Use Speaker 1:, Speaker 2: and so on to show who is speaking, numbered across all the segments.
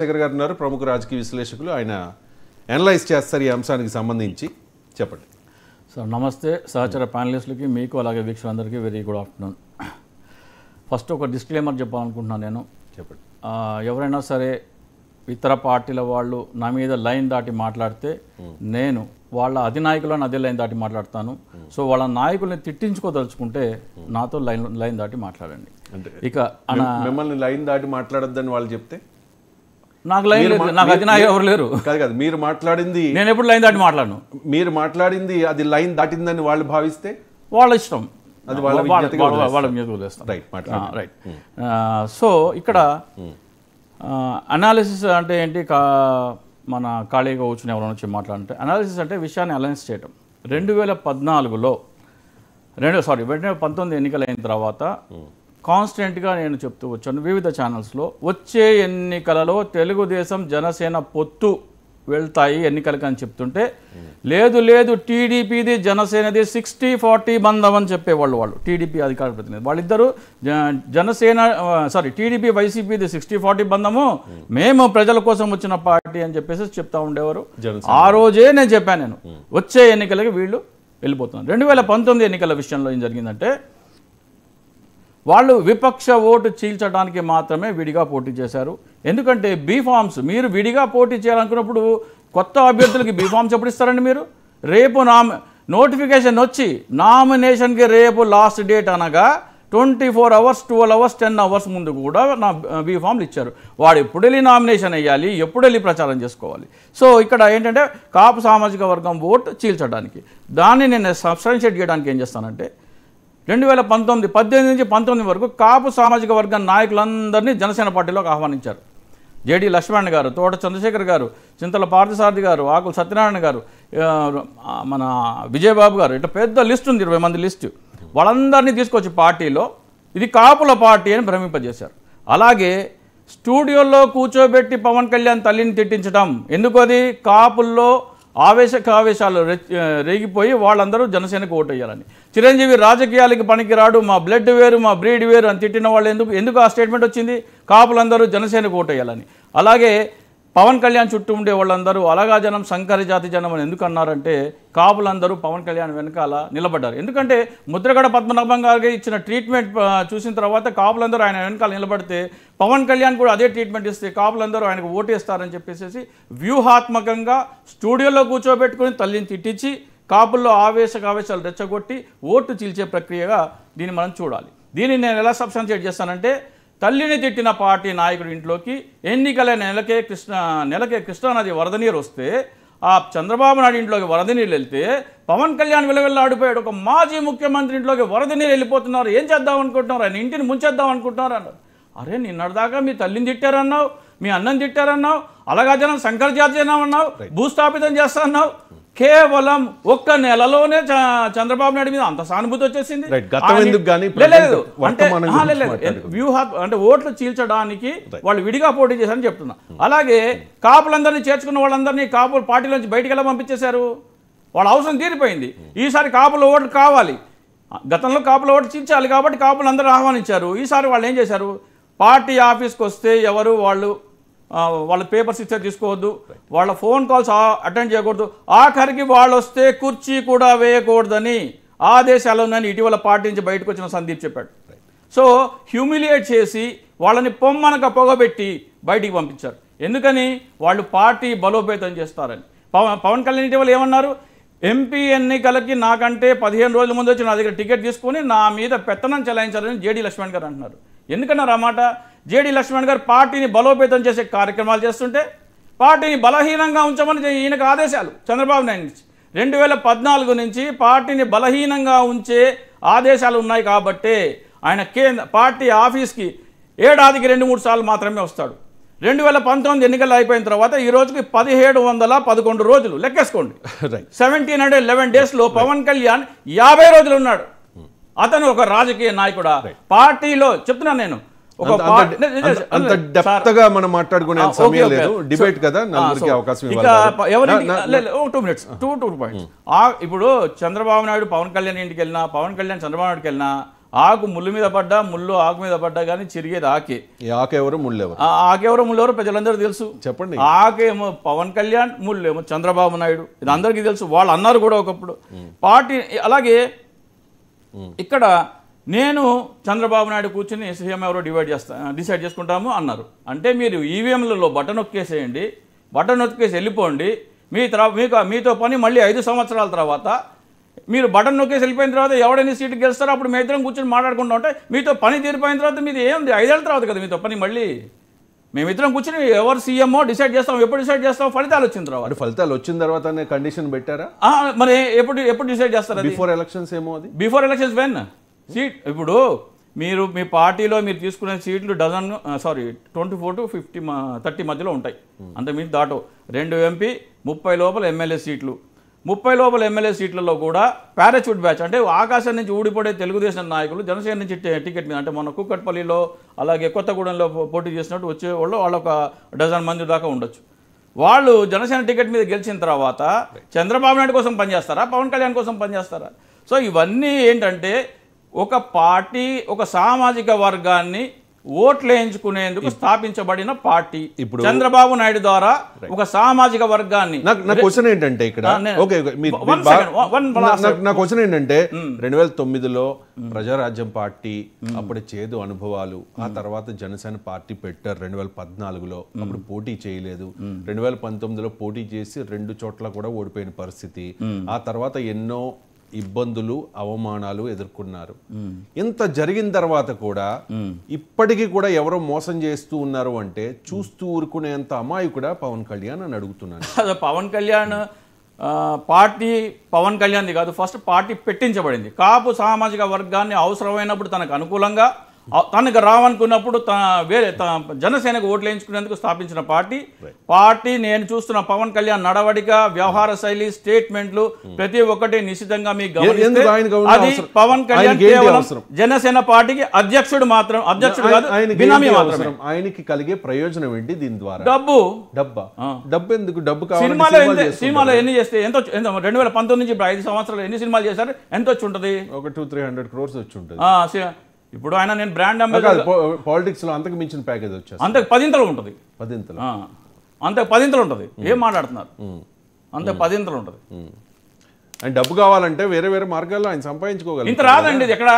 Speaker 1: శేఖర్ గారు ఉన్నారు, ప్రముఖ రాజకీయ విశ్లేషకులు. ఆయన అనలైజ్ చేస్తారు ఈ అంశానికి సంబంధించి. చెప్పండి
Speaker 2: సార్. నమస్తే సహచర ప్యానలిస్టులకి, మీకు అలాగే వీక్షకులందరికీ వెరీ గుడ్ ఆఫ్టర్నూన్. ఫస్ట్ ఒక డిస్క్లైమర్ చెప్పాలనుకుంటున్నాను నేను.
Speaker 1: చెప్పండి.
Speaker 2: ఎవరైనా సరే ఇతర పార్టీల వాళ్ళు నా మీద లైన్ దాటి మాట్లాడితే నేను వాళ్ళ అధినాయకులను అదే లైన్ దాటి మాట్లాడతాను. సో వాళ్ళ నాయకుల్ని తిట్టించుకోదలుచుకుంటే నాతో లైన్ దాటి మాట్లాడండి. ఇక
Speaker 1: మిమ్మల్ని లైన్ దాటి మాట్లాడొద్దని వాళ్ళు చెప్తే
Speaker 2: నాకు లైన్ లేదు, నాకు అధినాయకులు ఎవరు లేరు.
Speaker 1: కాదు, మీరు మాట్లాడింది
Speaker 2: నేను ఎప్పుడు లైన్ దాటి మాట్లాడను.
Speaker 1: మీరు మాట్లాడింది అది లైన్ దాటిందని వాళ్ళు భావిస్తే
Speaker 2: వాళ్ళ ఇష్టం,
Speaker 1: అది
Speaker 2: వాళ్ళ మీద వదిలేస్తాం. రైట్. సో ఇక్కడ అనాలిసిస్ అంటే ఏంటి? మన ఖాళీగా కూర్చుని ఎవరైనా వచ్చి మాట్లాడంటే అనాలిసిస్ అంటే విషయాన్ని అనలైజ్ చేయటం. 2014లో 2019 ఎన్నికలైన తర్వాత కాన్స్టెంట్గా నేను చెప్తూ వచ్చాను వివిధ ఛానల్స్లో, వచ్చే ఎన్నికలలో తెలుగుదేశం జనసేన పొత్తు వెళ్తాయి ఎన్నికలకి అని చెప్తుంటే, లేదు టీడీపీది జనసేనది 60-40 బంధం అని చెప్పేవాళ్ళు. టీడీపీ అధికార ప్రతినిధి వాళ్ళిద్దరూ టీడీపీ వైసీపీది 60-40 బంధము, మేము ప్రజల కోసం వచ్చిన పార్టీ అని చెప్పేసి చెప్తా ఉండేవారు. ఆ రోజే నేను చెప్పాను, నేను వచ్చే ఎన్నికలకి వీళ్ళు వెళ్ళిపోతున్నారు. 2019 ఎన్నికల విషయంలో ఏం జరిగిందంటే, వాళ్ళు విపక్ష ఓటు చీల్చడానికి మాత్రమే విడిగా పోటీ చేశారు. ఎందుకంటే బీఫామ్స్ మీరు విడిగా పోటీ చేయాలనుకున్నప్పుడు కొత్త అభ్యర్థులకి బీఫామ్స్ ఎప్పుడు ఇస్తారండి? మీరు రేపు నోటిఫికేషన్ వచ్చి నామినేషన్కి రేపు లాస్ట్ డేట్ అనగా 24 hours, 12 hours, 10 hours ముందు కూడా నా బీఫామ్లు ఇచ్చారు. వాడు ఎప్పుడు వెళ్ళి నామినేషన్ వేయాలి, ఎప్పుడు వెళ్ళి ప్రచారం చేసుకోవాలి. సో ఇక్కడ ఏంటంటే కాపు సామాజిక వర్గం ఓటు చీల్చడానికి, దాన్ని నేను సబ్స్టాన్షియేట్ చేయడానికి ఏం చేస్తానంటే, 18 నుంచి 19 వరకు కాపు సామాజిక వర్గం నాయకులందరినీ జనసేన పార్టీలోకి ఆహ్వానించారు. జేడి లక్ష్మణ్ గారు, తోట చంద్రశేఖర్ గారు, చింతల పార్థసారథి గారు, ఆకుల సత్యనారాయణ గారు, మన విజయబాబు గారు, ఇట్లా పెద్ద లిస్ట్ ఉంది, 20 మంది లిస్టు. వాళ్ళందరినీ తీసుకొచ్చి పార్టీలో ఇది కాపుల పార్టీ అని భ్రమింపజేశారు. అలాగే స్టూడియోలో కూర్చోబెట్టి పవన్ కళ్యాణ్ తల్లిని తిట్టించడం. ఎందుకు? అది కాపుల్లో ఆవేశాలు రేగిపోయి వాళ్ళందరూ జనసేనకు ఓటు వేయాలని. చిరంజీవి రాజకీయాలకి పనికిరాడు, మా బ్లడ్ వేరు, మా బ్రీడ్ వేరు అని తిట్టిన వాళ్ళు ఎందుకు ఆ స్టేట్మెంట్ వచ్చింది? కాపులందరూ జనసేనకు ఓటు వేయాలని. అలాగే పవన్ కళ్యాణ్ చుట్టూ ఉండే వాళ్ళందరూ అలాగా జనం సంకర జాతి జనం అని ఎందుకు అన్నారంటే, కాపులందరూ పవన్ కళ్యాణ్ వెనకాల నిలబడ్డారు. ఎందుకంటే ముద్రగడ పద్మనాభం గారికి ఇచ్చిన ట్రీట్మెంట్ చూసిన తర్వాత కాపులందరూ ఆయన వెనకాల నిలబడితే, పవన్ కళ్యాణ్ కూడా అదే ట్రీట్మెంట్ ఇస్తే కాపులందరూ ఆయనకు ఓటేస్తారని చెప్పేసి వ్యూహాత్మకంగా స్టూడియోలో కూర్చోబెట్టుకుని తల్లిని తిట్టించి కాపుల్లో ఆవేశాలు రెచ్చగొట్టి ఓటు చీల్చే ప్రక్రియగా దీన్ని మనం చూడాలి. దీన్ని నేను ఎలా సబ్స్టాన్షియేట్ చేస్తానంటే, తల్లిని తిట్టిన పార్టీ నాయకుడి ఇంట్లోకి ఎన్నికల నెలకే కృష్ణానది వరద నీరు వస్తే, ఆ చంద్రబాబు నాయుడు ఇంట్లోకి వరద నీళ్ళు వెళ్తే పవన్ కళ్యాణ్ విలవిల్లాడిపోయాడు. ఒక మాజీ ముఖ్యమంత్రి ఇంట్లోకి వరద నీరు వెళ్ళిపోతున్నారు, ఏం చేద్దాం అనుకుంటున్నారు? ఆయన ఇంటిని ముంచేద్దాం అనుకుంటున్నారు అన్నారు. అరే, నిన్నటిదాకా మీ తల్లిని తిట్టారన్నావు, మీ అన్నం తిట్టారన్నావు, అలాగా జనం శంకర జాతి జనం అన్నావు, భూస్థాపితం చేస్తాన్నావు. కేవలం ఒక్క నెలలోనే చంద్రబాబు నాయుడు మీద అంత సానుభూతి వచ్చేసింది. అంటే ఓట్లు చీల్చడానికి వాళ్ళు విడిగా పోటీ చేశారని చెప్తున్నా. అలాగే కాపులందరినీ చేర్చుకున్న వాళ్ళందరినీ కాపుల పార్టీలోంచి బయటికి ఎలా పంపించేశారు? వాళ్ళ అవసరం తీరిపోయింది. ఈసారి కాపుల ఓట్లు కావాలి. గతంలో కాపుల ఓట్లు చీల్చాలి కాబట్టి కాపులందరూ ఆహ్వానించారు. ఈసారి వాళ్ళు ఏం చేశారు? పార్టీ ఆఫీస్కి వస్తే ఎవరు వాళ్ళ పేపర్స్ ఇస్తే తీసుకోవద్దు, వాళ్ళ ఫోన్ కాల్స్ అటెండ్ చేయకూడదు, ఆఖరికి వాళ్ళు వస్తే కుర్చీ కూడా వేయకూడదని ఆదేశాలు ఉన్నాయని ఇటీవల పార్టీ నుంచి బయటకు వచ్చిన సందీప్ చెప్పాడు. సో హ్యూమిలియేట్ చేసి వాళ్ళని పొమ్మనక పొగబెట్టి బయటికి పంపించారు. ఎందుకని? వాళ్ళు పార్టీ బలోపేతం చేస్తారని. పవన్ కళ్యాణ్ ఇటీవల ఏమన్నారు? ఎంపీ ఎన్నికలకి నాకంటే 15 రోజుల ముందు వచ్చి నా దగ్గర టికెట్ తీసుకుని నా మీద పెత్తనం చెలాయించారని జేడి లక్ష్మణ్ గారు అంటున్నారు. ఎందుకన్నారు ఆ మాట? జేడి లక్ష్మణ్ గారు పార్టీని బలోపేతం చేసే కార్యక్రమాలు చేస్తుంటే పార్టీని బలహీనంగా ఉంచమని ఈయనకు ఆదేశాలు చంద్రబాబు నాయుడు నుంచి 2014 నుంచి పార్టీని బలహీనంగా ఉంచే ఆదేశాలు ఉన్నాయి. కాబట్టే ఆయన పార్టీ ఆఫీస్కి ఏడాదికి 2-3 సార్లు మాత్రమే వస్తాడు. 2019 ఎన్నికలు అయిపోయిన తర్వాత ఈ రోజుకి 1711 రోజులు లెక్కేసుకోండి. 1711 డేస్లో పవన్ కళ్యాణ్ 50 రోజులు ఉన్నాడు. అతను ఒక రాజకీయ నాయకుడా? పార్టీలో చెప్తున్నాను నేను,
Speaker 1: మనం మాట్లాడుకునే సమయం లేదు, డిబేట్ కదా, నలుగురికి అవకాశం ఇవ్వాలి.
Speaker 2: 2 minutes 2 points. ఇప్పుడు చంద్రబాబు నాయుడు పవన్ కళ్యాణ్ ఇంటికి వెళ్ళినా, పవన్ కళ్యాణ్ చంద్రబాబు నాయుడుకి వెళ్ళినా ఆకు ముళ్ళు మీద పడ్డా, ముళ్ళు ఆకు మీద పడ్డా కానీ చిరిగేది ఆకే.
Speaker 1: ఈ ఆకెవరు ముళ్ళెవరు?
Speaker 2: ఆకెవరో ముళ్ళెవరో ప్రజలందరూ తెలుసు.
Speaker 1: చెప్పండి.
Speaker 2: ఆకేమో పవన్ కళ్యాణ్, ముళ్ళేమో చంద్రబాబు నాయుడు. ఇది అందరికీ తెలుసు. వాళ్ళు అన్నారు కూడా ఒకప్పుడు పార్టీ. అలాగే ఇక్కడ నేను చంద్రబాబు నాయుడు కూర్చుని సీఎం ఎవరో డిసైడ్ చేసుకుంటాము అన్నారు. అంటే మీరు ఈవీఎంలలో బటన్ నొక్కేసేయండి, బటన్ నొక్కేసి వెళ్ళిపోండి. మీతో పని మళ్ళీ 5 సంవత్సరాల తర్వాత మీరు బటన్ నొక్కేసి వెళ్ళిపోయిన తర్వాత ఎవడైనా సీటు గెలుస్తారో అప్పుడు మీ ఇద్దరం కూర్చొని మాట్లాడుకుంటూ ఉంటే మీతో పని తీరిపోయిన తర్వాత మీది ఏముంది, 5 ఏళ్ళ తర్వాత కదా మీతో పని. మళ్ళీ మేమిద్దరం కూర్చొని ఎవరు సీఎంఓ డిసైడ్ చేస్తాం. ఎప్పుడు డిసైడ్ చేస్తాం? ఫలితాలు వచ్చిన తర్వాత.
Speaker 1: ఫలితాలు వచ్చిన తర్వాత కండిషన్ పెట్టారా?
Speaker 2: మరి ఎప్పుడు డిసైడ్ చేస్తారు?
Speaker 1: బిఫోర్ ఎలక్షన్స్ ఏమో. అది
Speaker 2: బిఫోర్ ఎలక్షన్స్ వెన్ సీట్. ఇప్పుడు మీరు మీ పార్టీలో మీరు తీసుకునే సీట్లు 24 to 30 మధ్యలో ఉంటాయి. అంత మీరు దాటో 2 ఎంపీ 30 లోపల ఎమ్మెల్యే సీట్లు. 30 లోపల ఎమ్మెల్యే సీట్లలో కూడా పారాచూట్ బ్యాచ్, అంటే ఆకాశం నుంచి ఊడిపడే తెలుగుదేశం నాయకులు జనసేన నుంచి టికెట్ మీద, అంటే మొన్న కూకట్పల్లిలో అలాగే కొత్తగూడెంలో పోటీ చేసినట్టు వచ్చేవాళ్ళు వాళ్ళు ఒక 12 మంది దాకా ఉండొచ్చు. వాళ్ళు జనసేన టికెట్ మీద గెలిచిన తర్వాత చంద్రబాబు నాయుడు కోసం పనిచేస్తారా, పవన్ కళ్యాణ్ కోసం పనిచేస్తారా? సో ఇవన్నీ ఏంటంటే ఒక పార్టీ ఒక సామాజిక వర్గాన్ని ఓట్లు వేయించుకునేందుకు స్థాపించబడిన పార్టీ. ఇప్పుడు చంద్రబాబు నాయుడు ద్వారా ఒక సామాజిక వర్గాన్ని.
Speaker 1: నా క్వశ్చన్ ఏంటంటే ఇక్కడ నా క్వశ్చన్ ఏంటంటే 2009లో ప్రజారాజ్యం పార్టీ అప్పుడు చేదు అనుభవాలు, ఆ తర్వాత జనసేన పార్టీ పెట్టారు 2014లో. అప్పుడు పోటీ చేయలేదు. 2019లో పోటీ చేసి 2 చోట్ల కూడా ఓడిపోయిన పరిస్థితి. ఆ తర్వాత ఎన్నో ఇబ్బందులు అవమానాలు ఎదుర్కొన్నారు. ఇంత జరిగిన తర్వాత కూడా ఇప్పటికీ కూడా ఎవరో మోసం చేస్తూ ఉన్నారు అంటే చూస్తూ ఊరుకునేంత అమాయకుడా పవన్ కళ్యాణ్ అని అడుగుతున్నాను.
Speaker 2: పవన్ కళ్యాణ్ పార్టీ పవన్ కళ్యాణ్ది కాదు, ఫస్ట్ పార్టీ పెట్టించబడింది. కాపు సామాజిక వర్గాన్ని అవసరమైనప్పుడు తనకు అనుకూలంగా, తనకు రావనుకున్నప్పుడు జనసేనకు ఓట్లు వేయించుకునేందుకు స్థాపించిన పార్టీ. నేను చూస్తున్న పవన్ కళ్యాణ్ నడవడిక, వ్యవహార శైలి, స్టేట్మెంట్లు ప్రతి ఒక్కటి నిశ్చితంగా మీకు గమనిస్తే అది పవన్ కళ్యాణ్ కేవలం జనసేన పార్టీకి అధ్యక్షుడు కాదు, బినామీ మాత్రమే.
Speaker 1: ఆయనకి కలిగే ప్రయోజనం ఏంటి దీని ద్వారా?
Speaker 2: డబ్బు
Speaker 1: ఎందుకు? డబ్బు
Speaker 2: సినిమాలో ఎన్ని చేస్తే ఎంతో 2019 నుంచి 5 సంవత్సరాలు ఎన్ని సినిమాలు చేశారు? ఎంత వచ్చి ఉంటుంది?
Speaker 1: ఒక 200-300 crores వచ్చి ఉంటుంది.
Speaker 2: ఇప్పుడు ఆయన నేను బ్రాండ్ అంబాసిడర్,
Speaker 1: పాలిటిక్స్ లో అంతకు మించిన ప్యాకేజ్ వచ్చేది.
Speaker 2: అంతకు 10 ఉంటుంది. అంతకు 10 ఉంటుంది. ఏం మాట్లాడుతున్నారు? అంతకు 10 ఉంటుంది.
Speaker 1: ఆయన డబ్బు కావాలంటే వేరే వేరే మార్గాల్లో ఆయన సంపాదించుకోగలరు.
Speaker 2: ఇంత రాదండి. ఇది ఎక్కడ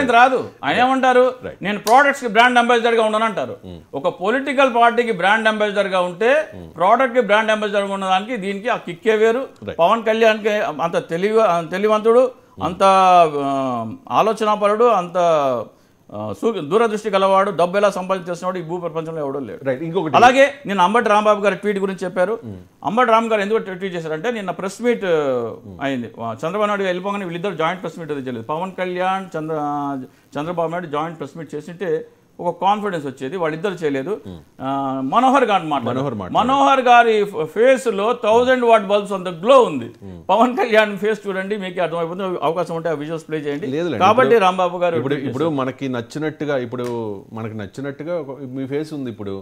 Speaker 2: ఇంత రాదు. ఆయన ఏమంటారు? నేను ప్రోడక్ట్స్ కి బ్రాండ్ అంబాసిడర్ గా ఉన్నాను అంటారు. ఒక పొలిటికల్ పార్టీకి బ్రాండ్ అంబాసిడర్ గా ఉంటే ప్రోడక్ట్ కి బ్రాండ్ అంబాసిడర్ గా ఉన్నదానికి దీనికి ఆ కిక్కే వేరు. పవన్ కళ్యాణ్ కి అంత తెలివంతుడు, అంత ఆలోచనాపరుడు, అంత దూరదృష్టి గలవాడు, డబ్బు ఎలా సంపాదించేసినవాడు ఈ భూ ప్రపంచంలో ఎవడో లేడు. అలాగే నేను అంబటి రాంబాబు గారి ట్వీట్ గురించి చెప్పారు. అంబటి రామ్ గారు ఎందుకు ట్వీట్ చేశారంటే, నిన్న ప్రెస్ మీట్ అయింది. చంద్రబాబు నాయుడు వెళ్ళిపోగానే వీళ్ళిద్దరు జాయింట్ ప్రెస్ మీట్ అది చేయలేదు. Pawan Kalyan Chandrababu Naidu joint press meet చేసింటే ఒక కాన్ఫిడెన్స్ వచ్చేది. వాళ్ళిద్దరు చేయలేదు. మనోహర్ గారు మనోహర్ గారి ఫేస్ లో 1000 watt బల్బ్స్ అంత గ్లో ఉంది. పవన్ కళ్యాణ్ ఫేస్ చూడండి, మీకు అర్థమైపోతుంది. అవకాశం ఉంటే ఆ విజువల్స్ ప్లే చేయండి. కాబట్టి రాంబాబు గారు
Speaker 1: ఇప్పుడు మనకి నచ్చినట్టుగా మీ ఫేస్ ఉంది. ఇప్పుడు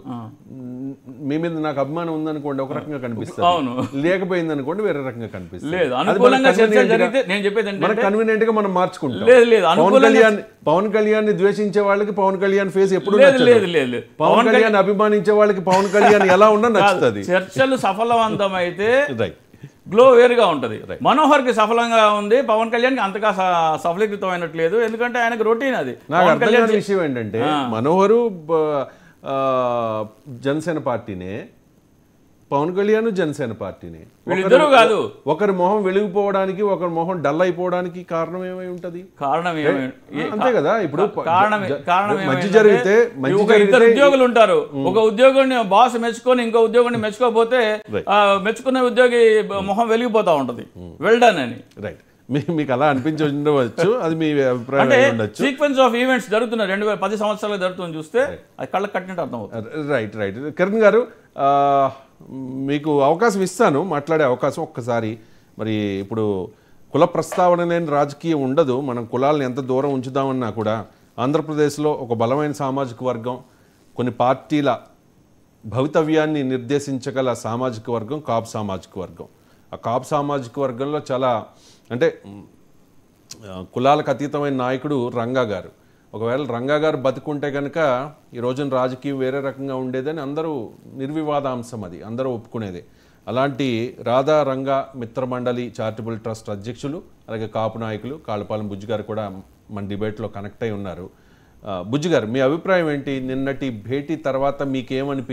Speaker 1: మీ మీద నాకు అభిమానం ఉందనుకోండి, ఒక రకంగా కనిపిస్తుంది.
Speaker 2: అవును.
Speaker 1: లేకపోయింది అనుకోండి, వేరే రకంగా కనిపిస్తుంది.
Speaker 2: లేదు, అనుకూలంగా జరిగితే నేను చెప్పేది
Speaker 1: కన్వీనియంట్ గా మనం మార్చుకుంటాం. పవన్ కళ్యాణ్ ని ద్వేషించే వాళ్ళకి పవన్ కళ్యాణ్ ఫేస్ ఎప్పుడు
Speaker 2: లేదు.
Speaker 1: పవన్ కళ్యాణ్ అభిమానించే వాళ్ళకి పవన్ కళ్యాణ్ ఎలా ఉన్నా నచ్చుతుంది.
Speaker 2: చర్చలు సఫలవంతమైతే గ్లో వేరుగా ఉంటది. మనోహర్ కి సఫలంగా ఉంది, పవన్ కళ్యాణ్ కి అంతగా సఫలీకృతం అయినట్లేదు. ఎందుకంటే ఆయనకు రొటీన్ అది.
Speaker 1: నాకు అర్థం కాని విషయం ఏంటంటే, మనోహరు జనసేన పార్టీనే, పవన్ కళ్యాణ్ జనసేన పార్టీనే.
Speaker 2: వీళ్ళిద్దరూ కాదు.
Speaker 1: ఒకరి మొహం వెలిగిపోవడానికి, ఒకరి మొహం డల్ అయిపోవడానికి కారణం ఏమై ఉంటది? అంతే కదా. ఇప్పుడు మంచి జరిగితే
Speaker 2: ఇద్దరు ఉద్యోగులు ఉంటారు. ఒక ఉద్యోగుని బాస్ మెచ్చుకొని ఇంకో ఉద్యోగిని మెచ్చుకోకపోతే మెచ్చుకునే ఉద్యోగి మొహం వెలిగిపోతా ఉంటది. వెల్డన్ అని.
Speaker 1: రైట్. మీకు అలా అనిపించి ఉండవచ్చు, అది మీ అభిప్రాయం ఉండొచ్చు.
Speaker 2: సీక్వెన్స్ ఆఫ్ ఈవెంట్స్ జరుగుతున్న 2010 సంవత్సరాలు జరుగుతుంది చూస్తే అది కళ్ళకి కట్టినట్టు అర్థం అవుతుంది.
Speaker 1: రైట్. కిరణ్ గారు, మీకు అవకాశం ఇస్తాను, మాట్లాడే అవకాశం. ఒక్కసారి మరి ఇప్పుడు కుల ప్రస్తావన లేని రాజకీయం ఉండదు. మనం కులాలను ఎంత దూరం ఉంచుదామన్నా కూడా ఆంధ్రప్రదేశ్లో ఒక బలమైన సామాజిక వర్గం, కొన్ని పార్టీల భవితవ్యాన్ని నిర్దేశించగల సామాజిక వర్గం కాపు సామాజిక వర్గం. ఆ కాపు సామాజిక వర్గంలో చాలా కులాలకు అతీతమైన నాయకుడు రంగా గారు. ఒకవేళ రంగా గారు బతుకుంటే కనుక ఈ రోజున రాజకీయం వేరే రకంగా ఉండేదని అందరూ నిర్వివాదాంశం, అది అందరూ ఒప్పుకునేదే. అలాంటి రాధా రంగా మిత్రమండలి చారిటబుల్ ట్రస్ట్ అధ్యక్షులు, అలాగే కాపు నాయకులు కాళ్ళపాలెం బుజ్జి గారు కూడా మన డిబేట్లో కనెక్ట్ అయి ఉన్నారు. బుజ్జి గారు, మీ అభిప్రాయం ఏంటి? నిన్నటి భేటీ తర్వాత మీకేమనిపించింది?